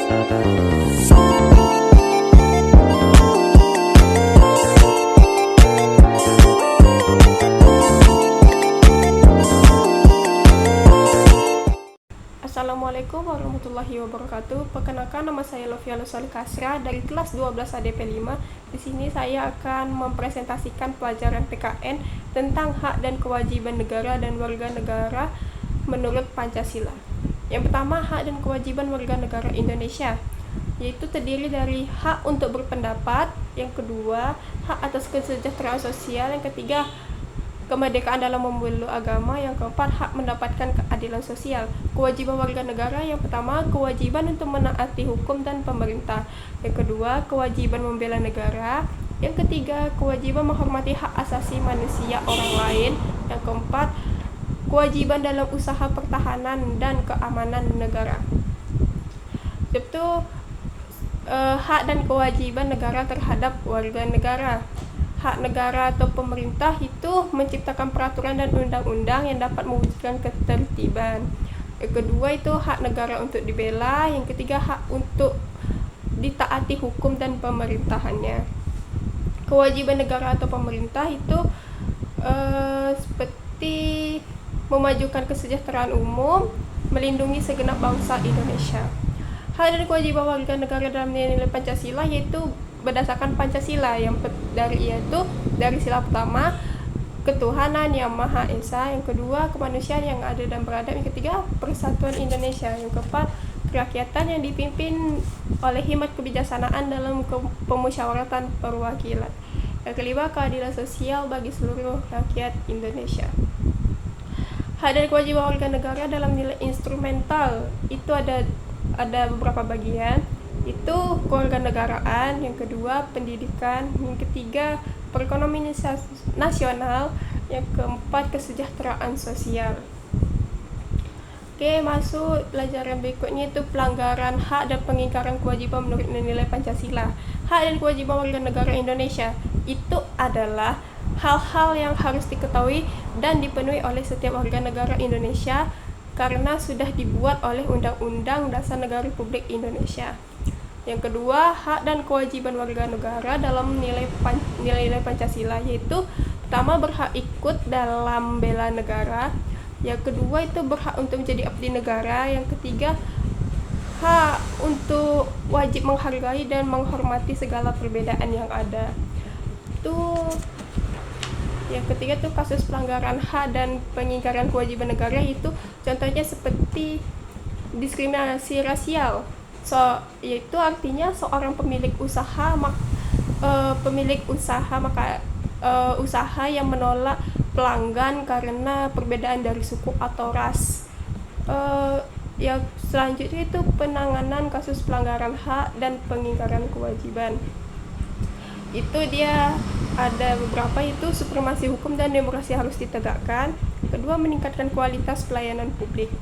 Assalamualaikum warahmatullahi wabarakatuh. Perkenalkan, nama saya Lovia Lusali Kasra dari kelas 12 ADP 5. Di sini saya akan mempresentasikan pelajaran PKN tentang hak dan kewajiban negara dan warga negara menurut Pancasila. Yang pertama, hak dan kewajiban warga negara Indonesia, yaitu terdiri dari hak untuk berpendapat, yang kedua, hak atas kesejahteraan sosial, yang ketiga, kemerdekaan dalam memeluk agama, yang keempat, hak mendapatkan keadilan sosial. Kewajiban warga negara, yang pertama, kewajiban untuk menaati hukum dan pemerintah, yang kedua, kewajiban membela negara, yang ketiga, kewajiban menghormati hak asasi manusia orang lain, yang keempat, kewajiban dalam usaha pertahanan dan keamanan negara. Itu hak dan kewajiban negara terhadap warga negara. Hak negara atau pemerintah itu menciptakan peraturan dan undang-undang yang dapat mewujudkan ketertiban. Yang kedua itu hak negara untuk dibela. Yang ketiga, hak untuk ditaati hukum dan pemerintahannya. Kewajiban negara atau pemerintah itu seperti memajukan kesejahteraan umum, melindungi segenap bangsa Indonesia. Hak dan kewajiban warga negara dalam nilai-nilai Pancasila yaitu berdasarkan Pancasila, dari sila pertama, ketuhanan yang Maha Esa, yang kedua, kemanusiaan yang adil dan beradab, yang ketiga, persatuan Indonesia, yang keempat, kerakyatan yang dipimpin oleh hikmat kebijaksanaan dalam pemusyawaratan perwakilan, yang kelima, keadilan sosial bagi seluruh rakyat Indonesia. Hak dan kewajiban warga negara dalam nilai instrumental itu ada beberapa bagian, itu kewarganegaraan, yang kedua pendidikan, yang ketiga perekonomian nasional, yang keempat kesejahteraan sosial. Oke, masuk pelajaran berikutnya itu pelanggaran hak dan pengingkaran kewajiban menurut nilai Pancasila. Hak dan kewajiban warga negara Indonesia itu adalah hal-hal yang harus diketahui dan dipenuhi oleh setiap warga negara Indonesia karena sudah dibuat oleh Undang-Undang Dasar Negara Republik Indonesia. Yang kedua, hak dan kewajiban warga negara dalam nilai-nilai Pancasila, yaitu pertama, berhak ikut dalam bela negara, yang kedua itu berhak untuk menjadi abdi negara, yang ketiga hak untuk wajib menghargai dan menghormati segala perbedaan yang ada. Yang ketiga itu kasus pelanggaran hak dan pengingkaran kewajiban negara, itu contohnya seperti diskriminasi rasial. Yaitu artinya seorang pemilik usaha usaha yang menolak pelanggan karena perbedaan dari suku atau ras. Yang selanjutnya itu penanganan kasus pelanggaran hak dan pengingkaran kewajiban. Itu dia ada beberapa, itu supremasi hukum dan demokrasi harus ditegakkan. Kedua, meningkatkan kualitas pelayanan publik.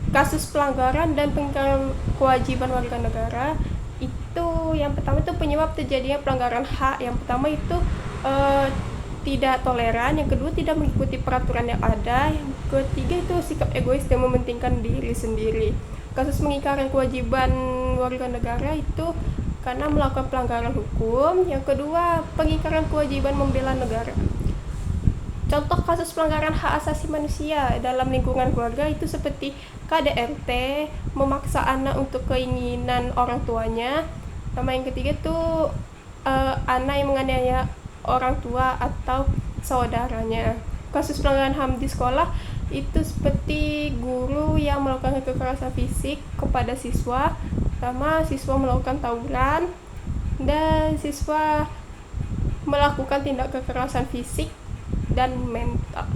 Kasus pelanggaran dan pengingkaran kewajiban warga negara itu, yang pertama itu penyebab terjadinya pelanggaran hak. Yang pertama itu tidak toleran, yang kedua tidak mengikuti peraturan yang ada, yang ketiga itu sikap egois dan mementingkan diri sendiri. Kasus pengingkaran kewajiban warga negara itu karena melakukan pelanggaran hukum. Yang kedua, pengingkaran kewajiban membela negara. Contoh kasus pelanggaran hak asasi manusia dalam lingkungan keluarga itu seperti KDRT, memaksa anak untuk keinginan orang tuanya. Sama yang ketiga itu anak yang menganiaya orang tua atau saudaranya. Kasus pelanggaran HAM di sekolah itu seperti guru yang melakukan kekerasan fisik kepada siswa, sama siswa melakukan tawuran, dan siswa melakukan tindak kekerasan fisik dan mental.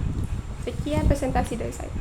Sekian presentasi dari saya.